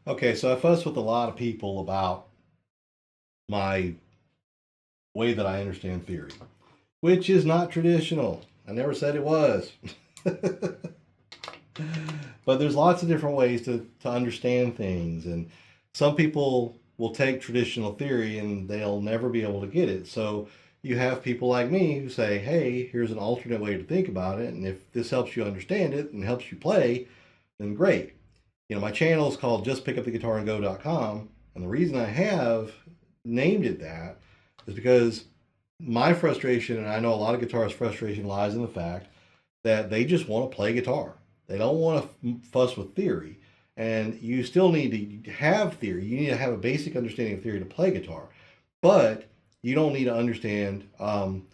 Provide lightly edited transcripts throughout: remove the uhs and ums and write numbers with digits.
Okay, so I fuss with a lot of people about my way that I understand theory, which is not traditional. I never said it was. But there's lots of different ways to understand things, and some people will take traditional theory and they'll never be able to get it. So you have people like me who say, hey, here's an alternate way to think about it, and if this helps you understand it and helps you play, then great. My channel is called justpickuptheguitarandgo.com, and the reason I have named it that is because my frustration, and I know a lot of guitarists' frustration, lies in the fact that they just want to play guitar. They don't want to fuss with theory. And you still need to have theory. You need to have a basic understanding of theory to play guitar. But you don't need to understand,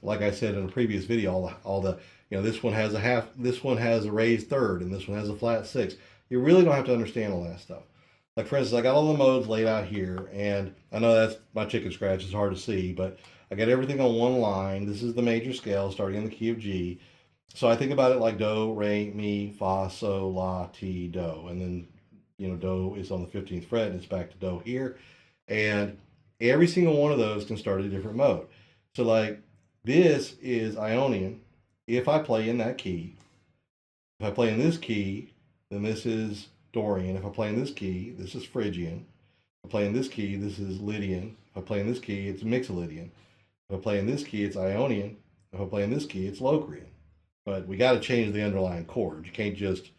like I said in a previous video, all the this one has a half, this one has a raised third, and this one has a flat six. You really don't have to understand all that stuff. Like for instance, I got all the modes laid out here, and I know that's my chicken scratch. It's hard to see, but I got everything on one line. This is the major scale starting in the key of G. So I think about it like do, re, mi, fa, sol, la, ti, do. And then, do is on the 15th fret and it's back to do here. And every single one of those can start a different mode. So like this is Ionian. If I play in that key, if I play in this key, then this is Dorian. If I play in this key, this is Phrygian. If I play in this key, this is Lydian. If I play in this key, it's Mixolydian. If I play in this key, it's Ionian. If I play in this key, it's Locrian. But we got to change the underlying chord. You can't just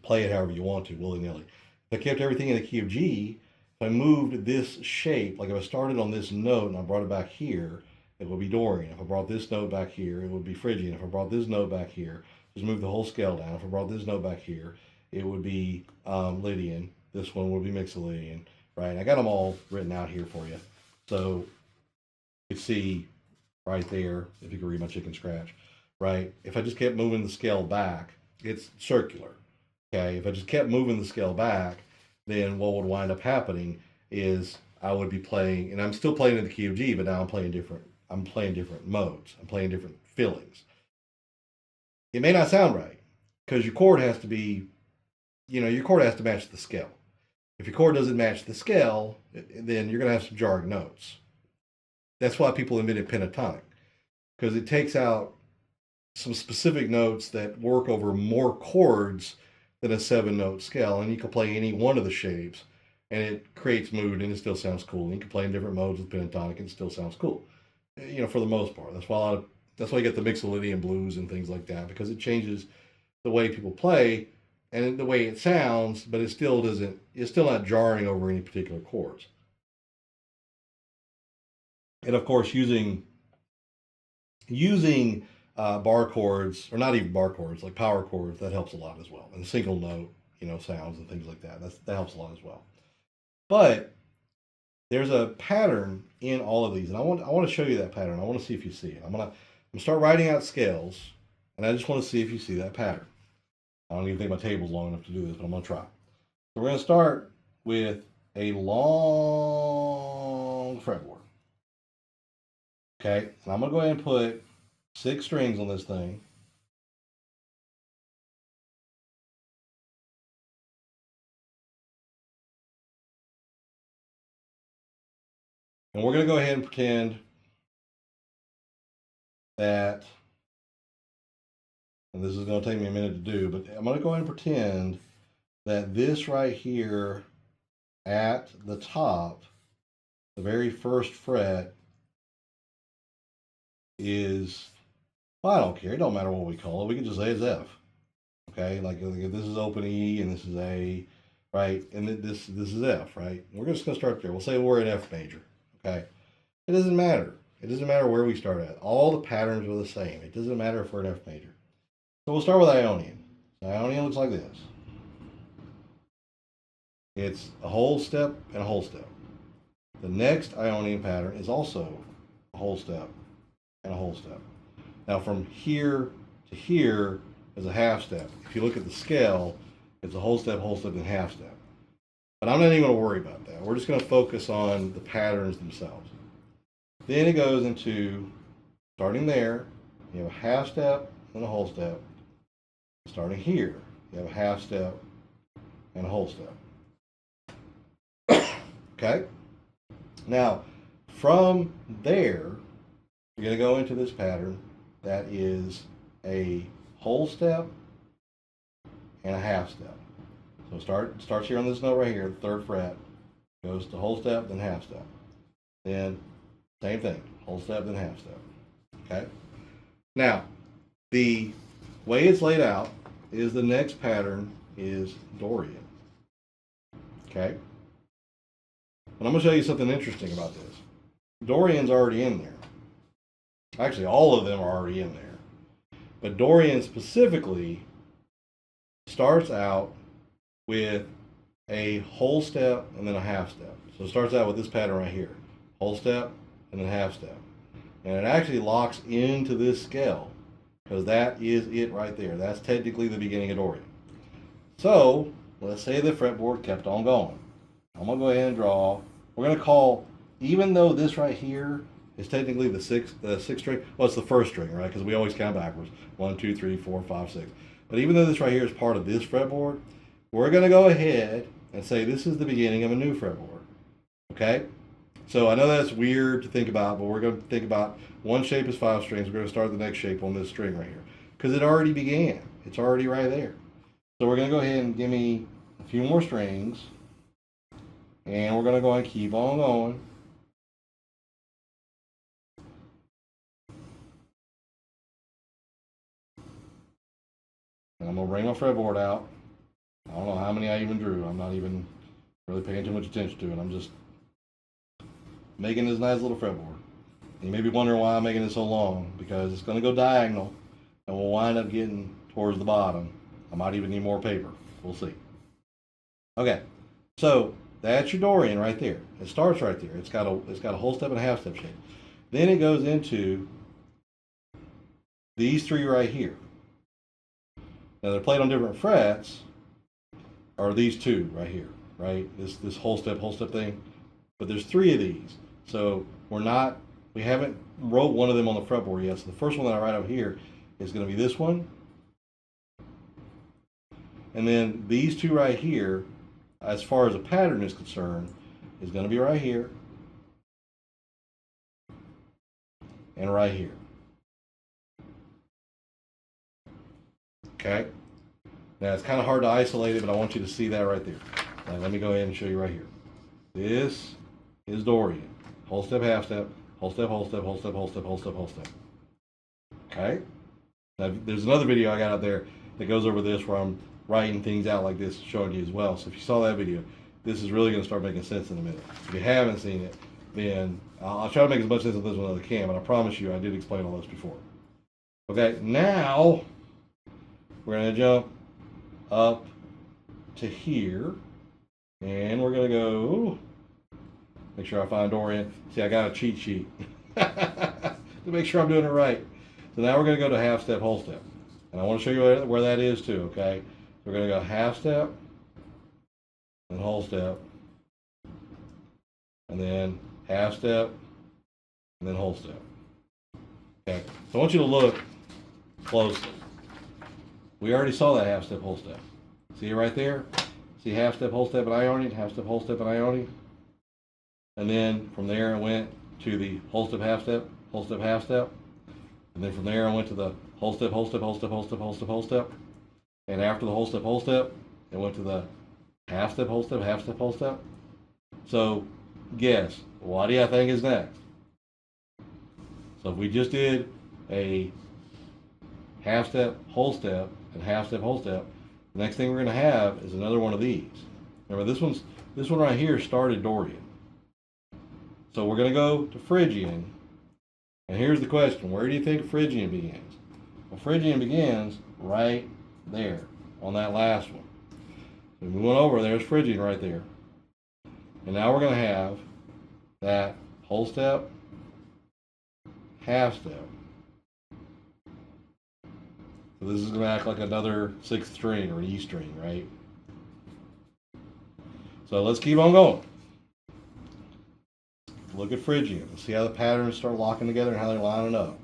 play it however you want to, willy-nilly. If I kept everything in the key of G, if I moved this shape, like if I started on this note and I brought it back here, it would be Dorian. If I brought this note back here, it would be Phrygian. If I brought this note back here, just move the whole scale down. If I brought this note back here, it would be Lydian. This one would be Mixolydian, right? And I got them all written out here for you. So you can see right there, if you can read my chicken scratch, right? If I just kept moving the scale back, it's circular. Okay, if I just kept moving the scale back, then what would wind up happening is I would be playing, and I'm still playing in the key of G, but now I'm playing different. I'm playing different modes. I'm playing different fillings. It may not sound right because your chord has to be, your chord has to match the scale. If your chord doesn't match the scale, then you're going to have some jarring notes. That's why people invented pentatonic, because it takes out some specific notes that work over more chords than a 7-note scale, and you can play any one of the shapes, and it creates mood, and it still sounds cool. And you can play in different modes with pentatonic, and it still sounds cool. For the most part, that's why you get the Mixolydian blues and things like that, because it changes the way people play and the way it sounds, but it still doesn't. It's still not jarring over any particular chords. And of course, using bar chords, or not even bar chords, like power chords, that helps a lot as well. And single note, sounds and things like that. That helps a lot as well. But there's a pattern in all of these, and I want to show you that pattern. I want to see if you see it. I'm gonna start writing out scales, and I just want to see if you see that pattern. I don't even think my table's long enough to do this, but I'm gonna try. So we're gonna start with a long fretboard. Okay, and I'm gonna go ahead and put 6 strings on this thing. And we're going to go ahead and pretend that, and this is going to take me a minute to do, but I'm going to go ahead and pretend that this right here at the top, the very first fret, is, well, I don't care. It don't matter what we call it. We can just say it's F. Okay, like if this is open E and this is A, right? And this is F, right? We're just going to start there. We'll say we're in F major. Okay, it doesn't matter. It doesn't matter where we start at. All the patterns are the same. It doesn't matter if we're in F major. So we'll start with Ionian. Ionian looks like this. It's a whole step and a whole step. The next Ionian pattern is also a whole step and a whole step. Now from here to here is a half step. If you look at the scale, it's a whole step, and half step. But I'm not even going to worry about that. We're just going to focus on the patterns themselves. Then it goes into, starting there, you have a half step and a whole step. Starting here, you have a half step and a whole step. Okay? Now, from there, you're going to go into this pattern that is a whole step and a half step. So starts here on this note right here, the 3rd fret, goes to whole step, then half step. Then same thing, whole step, then half step. Okay? Now, the way it's laid out is the next pattern is Dorian. Okay? And I'm going to show you something interesting about this. Dorian's already in there. Actually, all of them are already in there. But Dorian specifically starts out with a whole step and then a half step. So it starts out with this pattern right here. Whole step and then half step. And it actually locks into this scale because that is it right there. That's technically the beginning of Dorian. So let's say the fretboard kept on going. I'm going to go ahead and draw. We're going to call, even though this right here is technically the sixth string, well, it's the 1st string, right? Because we always count backwards. 1, 2, 3, 4, 5, 6. But even though this right here is part of this fretboard, we're going to go ahead and say this is the beginning of a new fretboard. Okay? So I know that's weird to think about, but we're going to think about one shape is 5 strings. We're going to start the next shape on this string right here. Because it already began. It's already right there. So we're going to go ahead and give me a few more strings. And we're going to go and keep on going. And I'm going to bring my fretboard out. I don't know how many I even drew. I'm not even really paying too much attention to it. I'm just making this nice little fretboard. And you may be wondering why I'm making it so long, because it's going to go diagonal and we'll wind up getting towards the bottom. I might even need more paper. We'll see. Okay, so that's your Dorian right there. It starts right there. It's got a whole step and a half step shape. Then it goes into these 3 right here. Now they're played on different frets, or these 2 right here, right? This whole step thing. But there's 3 of these. So we haven't wrote one of them on the fretboard yet. So the first one that I write over here is going to be this one. And then these 2 right here, as far as a pattern is concerned, is going to be right here and right here. Okay? Now it's kind of hard to isolate it, but I want you to see that right there. Now, let me go ahead and show you right here. This is Dorian. Whole step, half step, whole step, whole step, whole step, whole step, whole step, whole step. Okay? Now there's another video I got out there that goes over this where I'm writing things out like this, showing you as well. So if you saw that video, this is really going to start making sense in a minute. If you haven't seen it, then I'll try to make as much sense of this one as I can, but I promise you I did explain all this before. Okay, now we're going to jump up to here, and we're going to go, make sure I find Dorian. See, I got a cheat sheet to make sure I'm doing it right. So now we're going to go to half step, whole step. And I want to show you where that is too, okay? We're going to go half step, and whole step, and then half step, and then whole step. Okay, so I want you to look closely. We already saw that half step, whole step. See it right there? See half step, whole step, and ione, half step, whole step, and ione. And then from there I went to the whole step, half step, whole step, half step. And then from there I went to the whole step, whole step, whole step, whole step, whole step, whole step. And after the whole step, it went to the half step, whole step, half step, whole step. So guess, what do you think is next? So if we just did a half step, whole step, and half step, whole step, the next thing we're going to have is another one of these. Remember, this one right here started Dorian. So we're going to go to Phrygian. And here's the question, where do you think Phrygian begins? Well, Phrygian begins right there on that last one. So we went over, there's Phrygian right there. And now we're going to have that whole step, half step. So this is going to act like another 6th string or an E string, right? So let's keep on going. Look at Phrygian. See how the patterns start locking together and how they're lining up.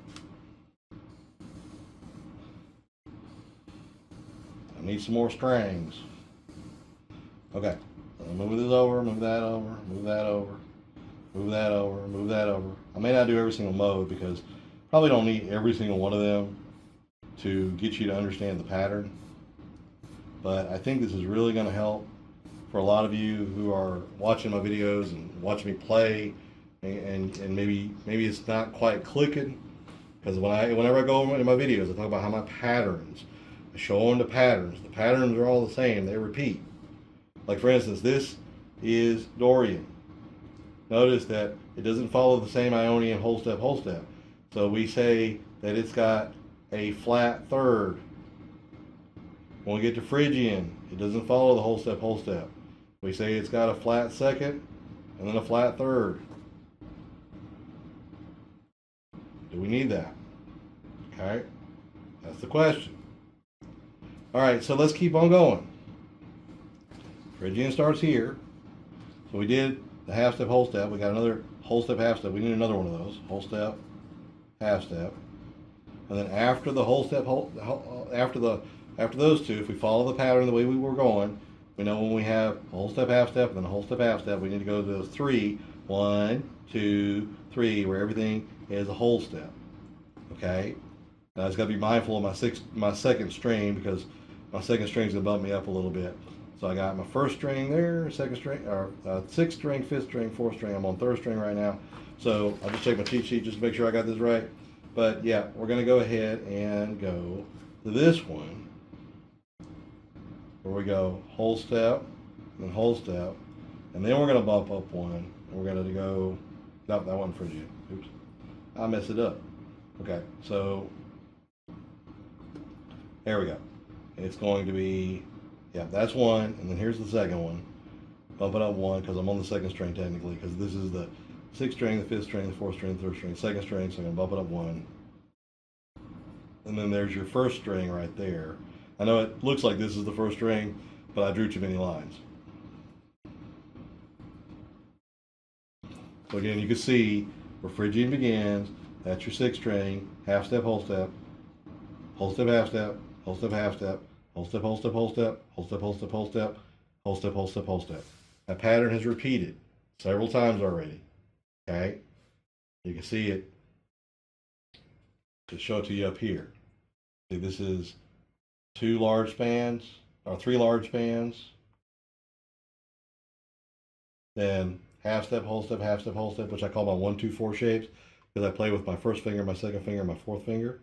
I need some more strings. Okay, Move this over, move that over, move that over, move that over, move that over. I may not do every single mode because probably don't need every single one of them to get you to understand the pattern. But I think this is really going to help for a lot of you who are watching my videos and watching me play, and maybe it's not quite clicking, because whenever I go into my videos, I talk about how my patterns, I show them the patterns. The patterns are all the same; they repeat. Like for instance, this is Dorian. Notice that it doesn't follow the same Ionian whole step, whole step. So we say that it's got a flat third. When we get to Phrygian, it doesn't follow the whole step, whole step. We say it's got a flat second and then a flat third. Do we need that? Okay, that's the question. All right, so let's keep on going. Phrygian starts here. So we did the half step, whole step. We got another whole step, half step. We need another one of those. Whole step, half step. And then after the whole step, after those two, if we follow the pattern the way we were going, we know when we have a whole step, half step, and then a whole step, half step, we need to go to those three. 1, 2, 3, where everything is a whole step. Okay? Now I just got to be mindful of my second string, because my second string is going to bump me up a little bit. So I got my first string there, second string, or sixth string, fifth string, fourth string. I'm on third string right now. So I'll just check my cheat sheet just to make sure I got this right. But yeah, we're going to go ahead and go to this one, where we go whole step, and whole step, and then we're going to bump up one, and we're going to go, nope, that wasn't Phrygian. Oops, I messed it up. Okay, so there we go. It's going to be, yeah, that's one, and then here's the second one. Bump it up one, because I'm on the second string technically, because this is the sixth string, the fifth string, the fourth string, the third string, second string, so I'm going to bump it up one. And then there's your first string right there. I know it looks like this is the first string, but I drew too many lines. So again, you can see where Phrygian begins. That's your sixth string, half step, whole step, whole step, half step, whole step, half step, whole step, whole step, whole step, whole step, whole step, whole step, whole step, whole step, whole step. That pattern has repeated several times already. Okay, you can see it. To show it to you up here. See, this is two large spans, or three large spans. Then half step, whole step, half step, whole step, which I call my 1, 2, 4 shapes, because I play with my first finger, my second finger, my fourth finger.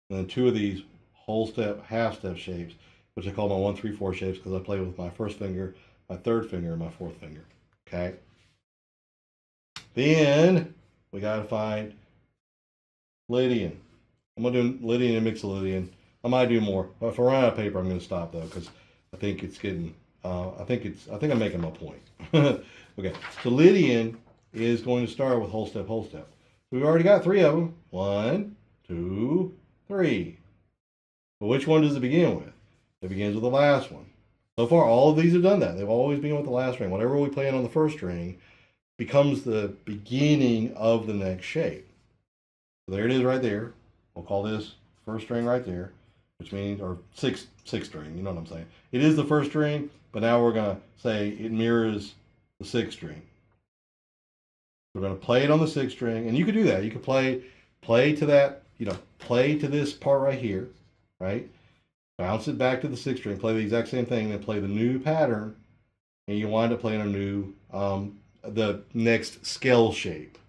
And then two of these whole step, half step shapes, which I call my 1, 3, 4 shapes, because I play with my first finger, my third finger, and my fourth finger. Okay. Then we got to find Lydian. I'm going to do Lydian and Mixolydian. I might do more. If I run out of paper, I'm going to stop though, because I think it's getting, I think I'm making my point. Okay, so Lydian is going to start with whole step, whole step. We've already got three of them. 1, 2, 3. But which one does it begin with? It begins with the last one. So far, all of these have done that. They've always begun with the last string. Whatever we play on the first string becomes the beginning of the next shape. So there it is right there. We'll call this first string right there, which means, or sixth string, you know what I'm saying. It is the first string, but now we're going to say it mirrors the sixth string. We're going to play it on the sixth string, and you could do that. You could play to that, play to this part right here, right? Bounce it back to the sixth string, play the exact same thing, then play the new pattern, and you wind up playing a new, the next scale shape.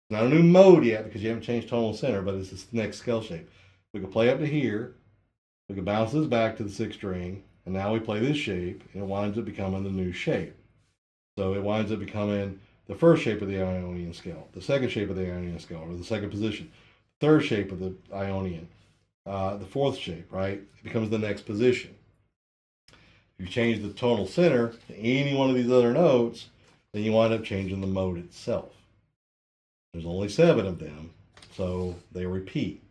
Not a new mode yet because you haven't changed tonal center, but it's this next scale shape. We can play up to here. We can bounce this back to the sixth string, and now we play this shape, and it winds up becoming the new shape. So it winds up becoming the first shape of the Ionian scale, the second shape of the Ionian scale, or the second position, third shape of the Ionian, the fourth shape, right? It becomes the next position. If you change the tonal center to any one of these other notes, then you wind up changing the mode itself. There's only 7 of them, so they repeat.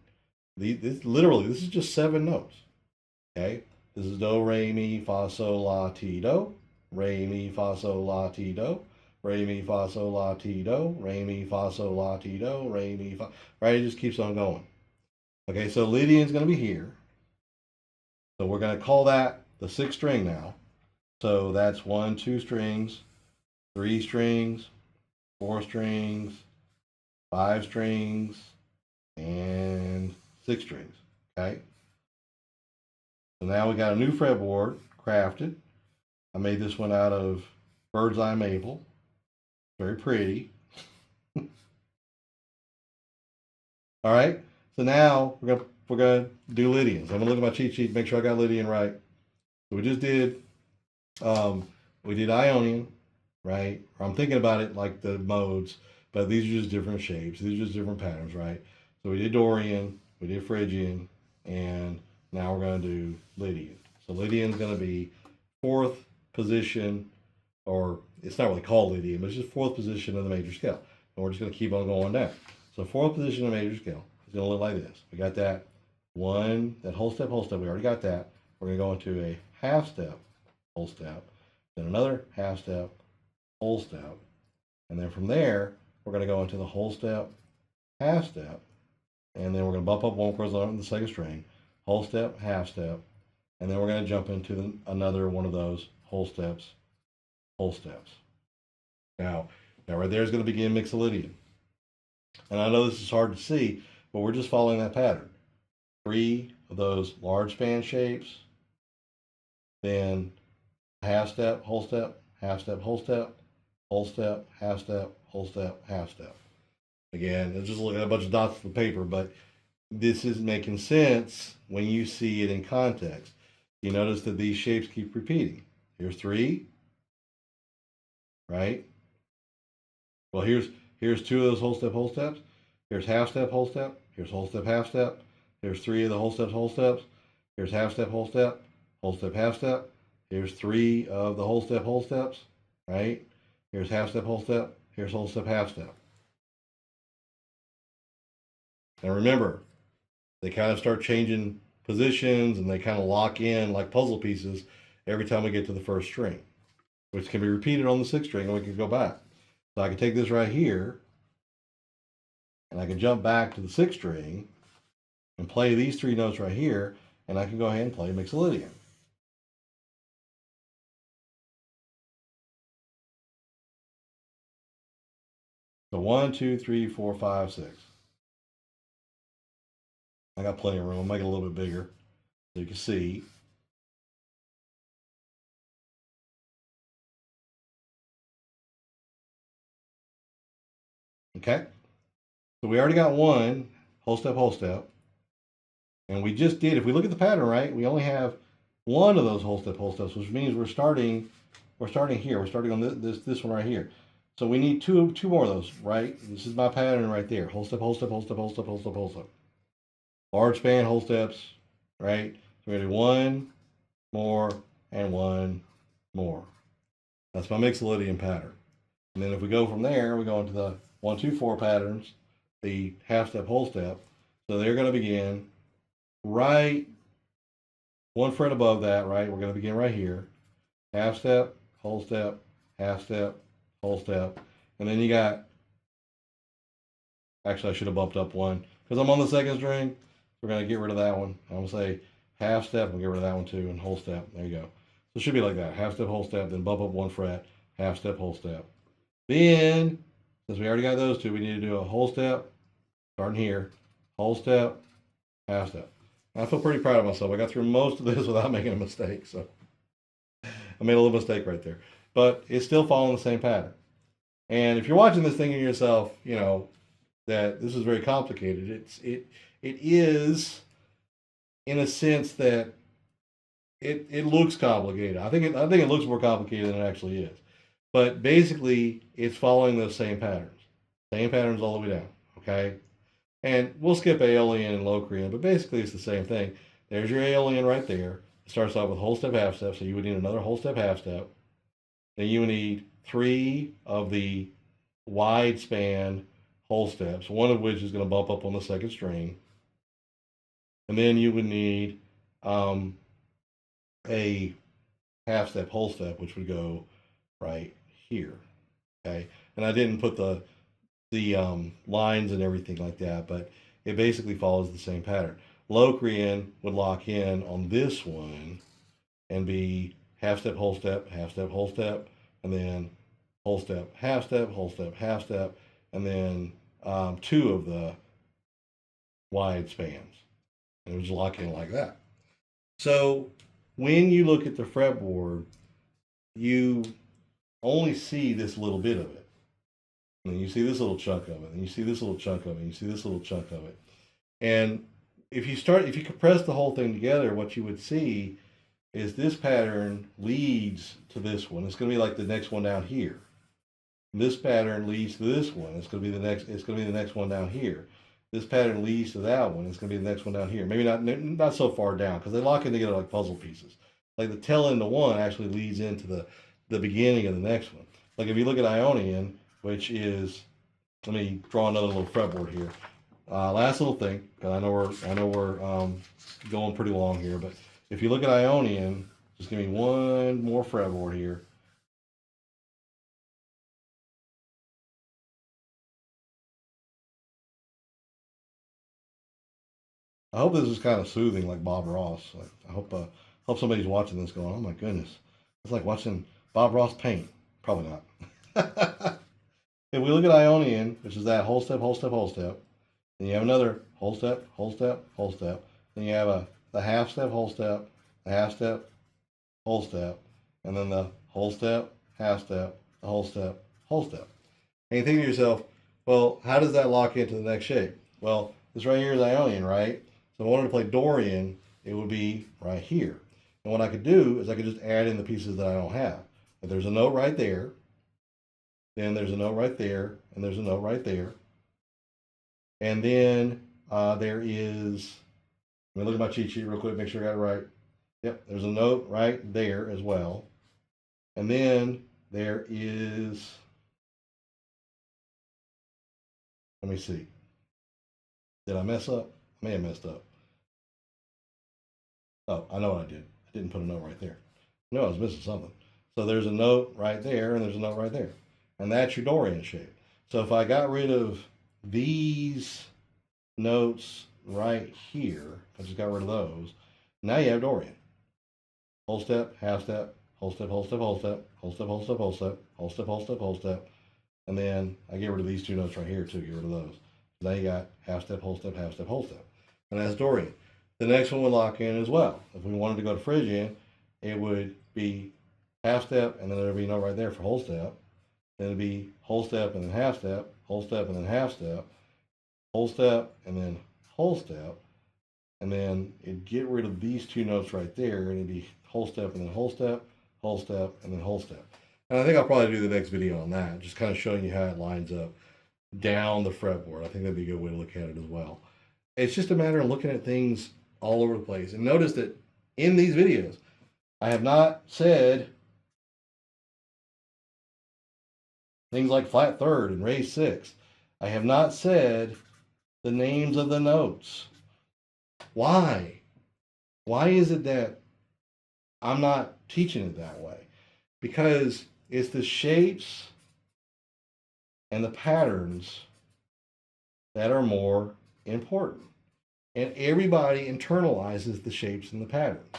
Literally, this is just 7 notes. Okay? This is do, re, mi, fa, sol, la, ti, do. Re, mi, fa, sol, la, ti, do. Re, mi, fa, sol, la, ti, do. Re, mi, fa, sol, la, ti, do. Re, mi, fa. Right? It just keeps on going. Okay, so Lydian's going to be here. So we're going to call that the sixth string now. So that's 1, 2 strings, 3 strings, 4 strings, 5 strings, and 6 strings. Okay. So now we got a new fretboard crafted. I made this one out of bird's eye maple. Very pretty. All right. So now we're gonna do Lydians. I'm gonna look at my cheat sheet, make sure I got Lydian right. So we just did we did Ionian, right? I'm thinking about it like the modes, but these are just different shapes. These are just different patterns, right? So we did Dorian, we did Phrygian, and now we're going to do Lydian. So Lydian's going to be fourth position, or it's not really called Lydian, but it's just fourth position in the major scale. And we're just going to keep on going down. So fourth position in the major scale is going to look like this. We got that one, that whole step, we already got that. We're going to go into a half step, whole step, then another half step, whole step, and then from there, we're going to go into the whole step, half step, and then we're going to bump up one horizontal on the second string, whole step, half step, and then we're going to jump into another one of those whole steps, whole steps. Now right there is going to begin Mixolydian. And I know this is hard to see, but we're just following that pattern. 3 of those large span shapes, then half step, whole step, half step, whole step, whole step, half step, whole step, half step. Again, it's just looking at a bunch of dots on the paper, but this is making sense when you see it in context. You notice that these shapes keep repeating. Here's 3, right? Well, here's 2 of those whole steps. Here's half step, whole step. Here's whole step, half step. Here's 3 of the whole steps. Here's half step, half step. Here's 3 of the whole steps, right? Here's half step, here's whole step, half step. And remember, they kind of start changing positions and they kind of lock in like puzzle pieces every time we get to the first string, which can be repeated on the 6th string, and we can go back. So I can take this right here and I can jump back to the 6th string and play these 3 notes right here, and I can go ahead and play Mixolydian. So 1, 2, 3, 4, 5, 6. I got plenty of room. I'll make it a little bit bigger so you can see. Okay. So we already got one whole step. And we just did, if we look at the pattern, right, we only have one of those whole steps, which means we're starting here. We're starting on this one right here. So we need two more of those, right? This is my pattern right there. Whole step. Large span whole steps, right? So we're gonna do one more and one more. That's my Mixolydian pattern. And then if we go from there, we go into the 1, 2, 4 patterns, the half step, whole step. So they're going to begin right one fret above that, right? We're going to begin right here. Half step, whole step, half step, whole step. And then you got, actually I should have bumped up one because I'm on the 2nd string. We're going to get rid of that one. I'm going to say half step and get rid of that one too, and whole step. There you go. So it should be like that. Half step, whole step, then bump up one fret, half step, whole step. Then, since we already got those 2, we need to do a whole step, starting here, whole step, half step. I feel pretty proud of myself. I got through most of this without making a mistake. So I made a little mistake right there. But it's still following the same pattern. And if you're watching this thinking to yourself, you know, that this is very complicated, it is in a sense that it looks complicated. I think it looks more complicated than it actually is. But basically, it's following those same patterns all the way down, okay? And we'll skip Aeolian and Locrian, but basically it's the same thing. There's your Aeolian right there. It starts off with whole step, half step, so you would need another whole step, half step. Then you would need 3 of the wide span whole steps, one of which is going to bump up on the 2nd string. And then you would need a half step, whole step, which would go right here. Okay, and I didn't put the lines and everything like that, but it basically follows the same pattern. Locrian would lock in on this one and be half step, whole step, half step, whole step, and then whole step, half step, whole step, half step, and then two of the wide spans. And it was lock in like that. So when you look at the fretboard, you only see this little bit of it. And you see this little chunk of it, and you see this little chunk of it, and you see this little chunk of it. And if you compress the whole thing together, what you would see is this pattern leads to this one. It's going to be like the next one down here. This pattern leads to this one. It's going to be the next. It's going to be the next one down here. This pattern leads to that one. It's going to be the next one down here. Maybe not so far down because they lock in together like puzzle pieces. Like the tail end of one actually leads into the beginning of the next one. Like if you look at Ionian, which is, let me draw another little fretboard here. Last little thing, because I know we're going pretty long here, but if you look at Ionian, just give me one more fretboard here. I hope this is kind of soothing, like Bob Ross. Like, I hope somebody's watching this going, oh my goodness, it's like watching Bob Ross paint. Probably not. If we look at Ionian, which is that whole step, whole step, whole step, then you have another whole step, whole step, whole step. Then you have the half step, whole step, the half step, whole step, and then the whole step, half step, the whole step, whole step. And you think to yourself, well, how does that lock into the next shape? Well, this right here is Ionian, right? So if I wanted to play Dorian, it would be right here. And what I could do is I could just add in the pieces that I don't have. If there's a note right there, then there's a note right there, and there's a note right there. And then there is, let me look at my cheat sheet real quick, make sure I got it right. Yep, there's a note right there as well. And then there is, let me see. Did I mess up? I may have messed up. Oh, I know what I did. I didn't put a note right there. No, I was missing something. So there's a note right there, and there's a note right there. And that's your Dorian shape. So if I got rid of these notes right here, I just got rid of those, now you have Dorian. Whole step, half step, whole step, whole step, whole step, whole step, whole step, whole step, whole step, whole step, whole step. And then I get rid of these two notes right here too, get rid of those. Now you got half step, whole step, half step, whole step. And that's Dorian. The next one would lock in as well. If we wanted to go to Phrygian, it would be half step, and then there'd be a note right there for whole step. Then it'd be whole step and then half step, whole step and then half step, whole step and then whole step. And then it'd get rid of these two notes right there, and it'd be whole step and then whole step, and then whole step. And I think I'll probably do the next video on that, just kind of showing you how it lines up down the fretboard. I think that'd be a good way to look at it as well. It's just a matter of looking at things all over the place. And notice that in these videos, I have not said things like flat third and raised sixth. I have not said the names of the notes. Why? Why is it that I'm not teaching it that way? Because it's the shapes and the patterns that are more important. And everybody internalizes the shapes and the patterns.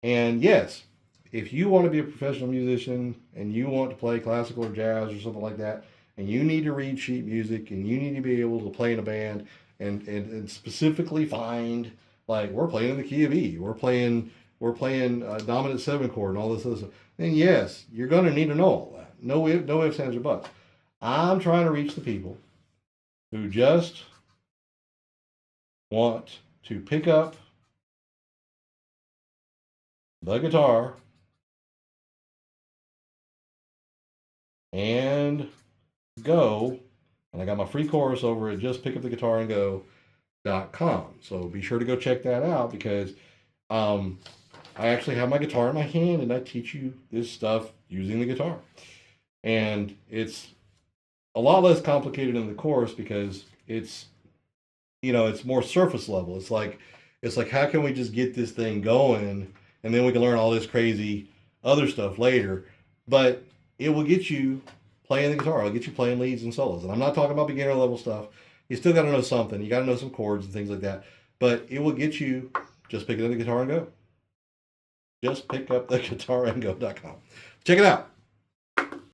And yes, if you want to be a professional musician and you want to play classical or jazz or something like that, and you need to read sheet music and you need to be able to play in a band and specifically find, like, we're playing in the key of E, we're playing dominant 7 chord and all this other stuff, then yes, you're going to need to know all that. No ifs, ands, or buts. I'm trying to reach the people who just want to pick up the guitar and go. And I got my free course over at justpickuptheguitarandgo.com. So be sure to go check that out, because I actually have my guitar in my hand and I teach you this stuff using the guitar. And it's a lot less complicated in the course because it's, it's more surface level. It's like how can we just get this thing going, and then we can learn all this crazy other stuff later. But it will get you playing the guitar. It'll get you playing leads and solos. And I'm not talking about beginner level stuff. You still got to know something. You got to know some chords and things like that. But it will get you just picking up the guitar and go. just pick up the guitarandgo.com. Check it out.